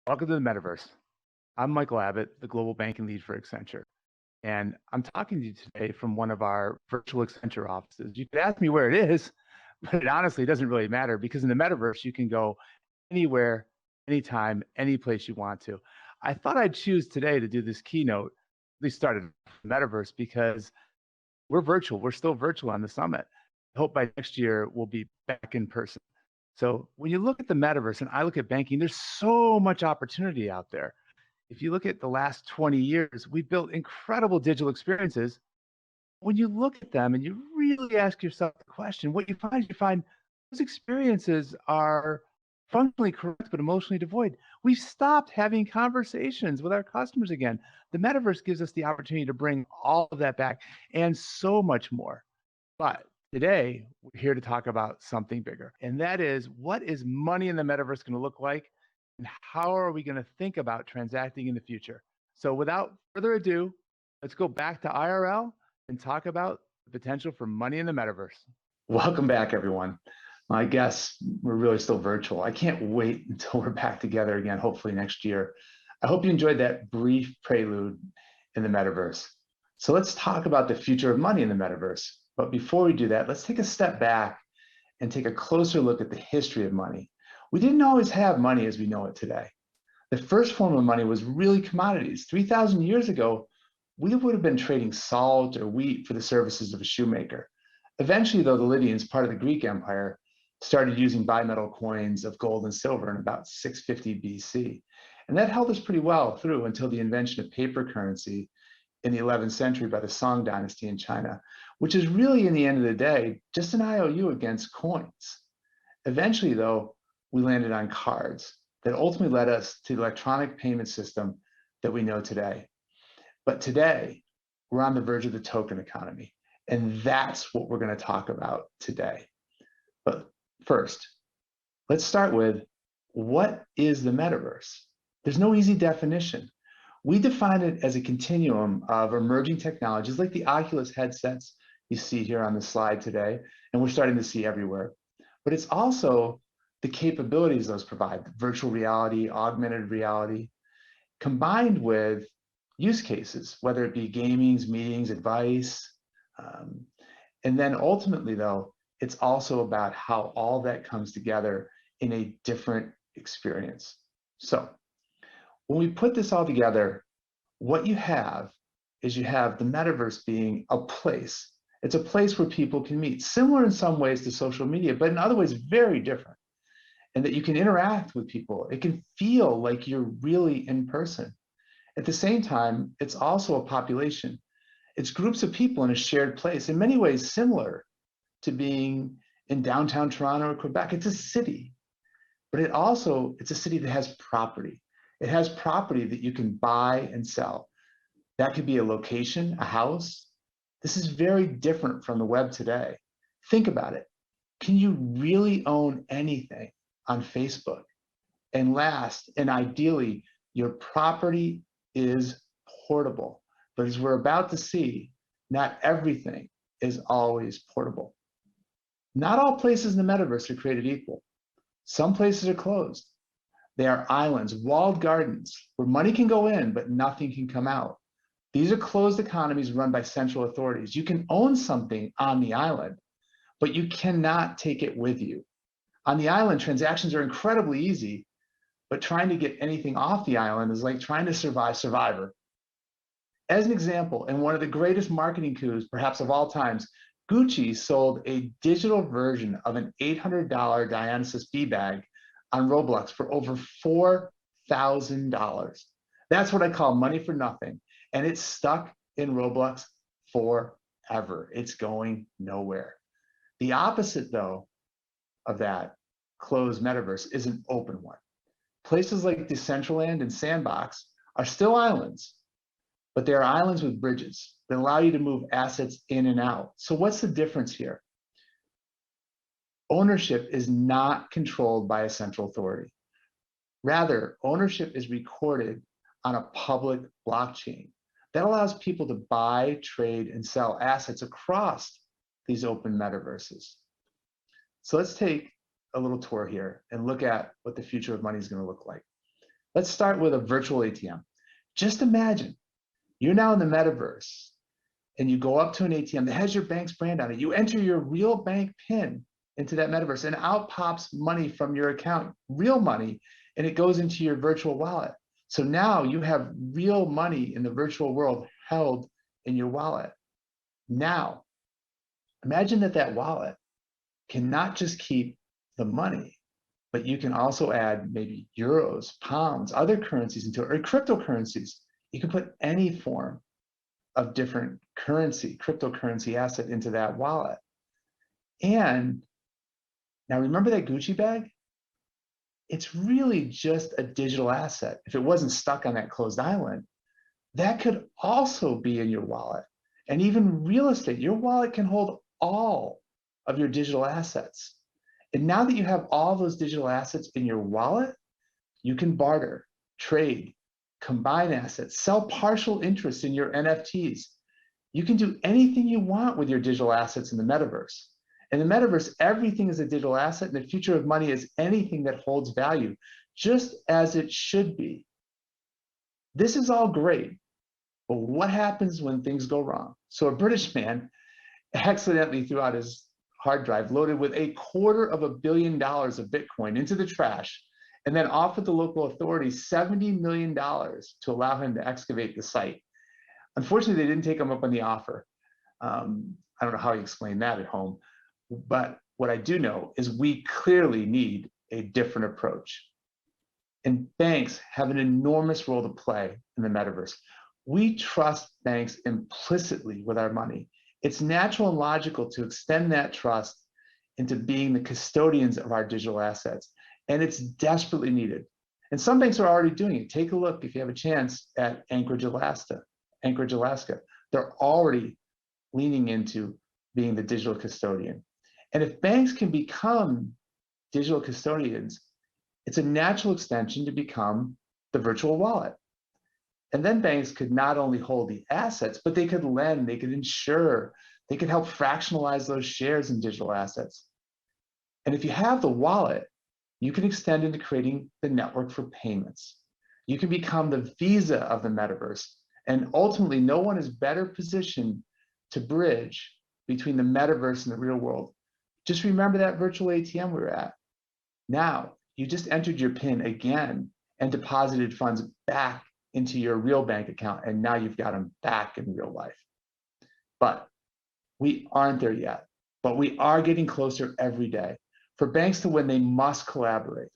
Welcome to the metaverse. I'm Michael Abbott, the global banking lead for Accenture. And I'm talking to you today from one of our virtual Accenture offices. You could ask me where it is, but it honestly doesn't really matter because in the metaverse, you can go anywhere, anytime, any place you want to. I thought I'd choose today to do this keynote, at least started the metaverse, because we're virtual. We're still virtual on the summit. I hope by next year we'll be back in person. So when you look at the metaverse and I look at banking, there's so much opportunity out there. If you look at the last 20 years, we built incredible digital experiences. When you look at them and you really ask yourself the question, what you find those experiences are functionally correct but emotionally devoid. We've stopped having conversations with our customers again. The metaverse gives us the opportunity to bring all of that back and so much more. But today, we're here to talk about something bigger, and that is what is money in the metaverse going to look like, and how are we going to think about transacting in the future? So, without further ado, let's go back to IRL and talk about the potential for money in the metaverse. Welcome back, everyone. I guess we're really still virtual. I can't wait until we're back together again, hopefully next year. I hope you enjoyed that brief prelude in the metaverse. So let's talk about the future of money in the metaverse. But before we do that, let's take a step back and take a closer look at the history of money. We didn't always have money as we know it today. The first form of money was really commodities. 3,000 years ago, we would have been trading salt or wheat for the services of a shoemaker. Eventually, though, the Lydians, part of the Greek Empire, started using bimetal coins of gold and silver in about 650 BC. And that held us pretty well through until the invention of paper currency in the 11th century by the Song dynasty in China, which is really, in the end of the day, just an IOU against coins. Eventually, though, we landed on cards that ultimately led us to the electronic payment system that we know today. But today, we're on the verge of the token economy. And that's what we're going to talk about today. But first, let's start with what is the metaverse? There's no easy definition. We define it as a continuum of emerging technologies like the Oculus headsets you see here on the slide today, and we're starting to see everywhere. But it's also the capabilities those provide, virtual reality, augmented reality, combined with use cases, whether it be gaming, meetings, advice. And then ultimately, though, it's also about how all that comes together in a different experience. So when we put this all together, what you have is you have the metaverse being a place. It's a place where people can meet, similar in some ways to social media, but in other ways, very different. And that you can interact with people. It can feel like you're really in person. At the same time, it's also a population. It's groups of people in a shared place, in many ways similar to being in downtown Toronto or Quebec. It's a city, but it's a city that has property. It has property that you can buy and sell. That could be a location, a house. This is very different from the web today. Think about it. Can you really own anything on Facebook? And last, and ideally, your property is portable. But as we're about to see, not everything is always portable. Not all places in the metaverse are created equal. Some places are closed. They are islands, walled gardens, where money can go in, but nothing can come out. These are closed economies run by central authorities. You can own something on the island, but you cannot take it with you. On the island, transactions are incredibly easy, but trying to get anything off the island is like trying to survive Survivor. As an example, in one of the greatest marketing coups, perhaps of all times, Gucci sold a digital version of an $800 Dionysus bee bag on Roblox for over $4,000. That's what I call money for nothing. And it's stuck in Roblox forever. It's going nowhere. The opposite, though, of that closed metaverse is an open one. Places like Decentraland and Sandbox are still islands, but they are islands with bridges that allow you to move assets in and out. So what's the difference here? Ownership is not controlled by a central authority. Rather, ownership is recorded on a public blockchain that allows people to buy, trade, and sell assets across these open metaverses. So let's take a little tour here and look at what the future of money is going to look like. Let's start with a virtual ATM. Just imagine you're now in the metaverse and you go up to an ATM that has your bank's brand on it. You enter your real bank PIN into that metaverse and out pops money from your account, real money, and it goes into your virtual wallet. So now you have real money in the virtual world held in your wallet. Now, imagine that wallet can not just keep the money, but you can also add maybe euros, pounds, other currencies into it, or cryptocurrencies. You can put any form of different currency, cryptocurrency asset into that wallet. And now remember that Gucci bag? It's really just a digital asset. If it wasn't stuck on that closed island, that could also be in your wallet. And even real estate, your wallet can hold all of your digital assets. And now that you have all those digital assets in your wallet, you can barter, trade, combine assets, sell partial interest in your NFTs. You can do anything you want with your digital assets in the metaverse. In the metaverse, everything is a digital asset, and the future of money is anything that holds value, just as it should be. This is all great, but what happens when things go wrong? So a British man accidentally threw out his hard drive loaded with $250 million of Bitcoin into the trash, and then offered the local authorities $70 million to allow him to excavate the site. Unfortunately, they didn't take him up on the offer. I don't know how he explained that at home, but what I do know is we clearly need a different approach. And banks have an enormous role to play in the metaverse. We trust banks implicitly with our money. It's natural and logical to extend that trust into being the custodians of our digital assets. And it's desperately needed. And some banks are already doing it. Take a look, if you have a chance, at Anchorage, Alaska. They're already leaning into being the digital custodian. And if banks can become digital custodians, it's a natural extension to become the virtual wallet. And then banks could not only hold the assets, but they could lend, they could insure, they could help fractionalize those shares in digital assets. And if you have the wallet, you can extend into creating the network for payments. You can become the Visa of the metaverse. And ultimately, no one is better positioned to bridge between the metaverse and the real world. Just remember that virtual ATM we were at. Now, you just entered your PIN again and deposited funds back into your real bank account, and now you've got them back in real life. But we aren't there yet, but we are getting closer every day. For banks to win, they must collaborate.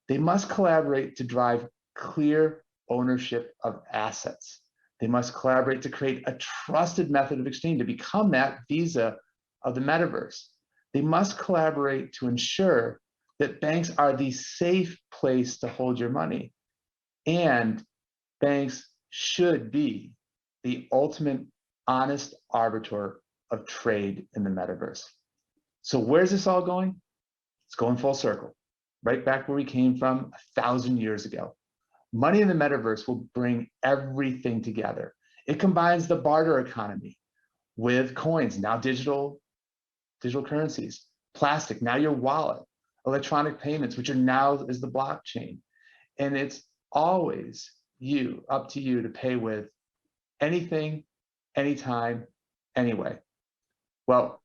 They must collaborate to drive clear ownership of assets. They must collaborate to create a trusted method of exchange to become that Visa of the metaverse. They must collaborate to ensure that banks are the safe place to hold your money. And banks should be the ultimate honest arbiter of trade in the metaverse. So where's this all going? It's going full circle, right back where we came from 1,000 years ago. Money in the metaverse will bring everything together. It combines the barter economy with coins, now digital currencies, plastic, now your wallet, electronic payments, which are now is the blockchain. And it's always up to you to pay with anything, anytime, anyway. Well,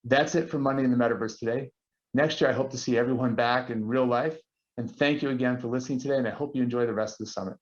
that's it for Money in the Metaverse today. Next year, I hope to see everyone back in real life. And thank you again for listening today. And I hope you enjoy the rest of the summit.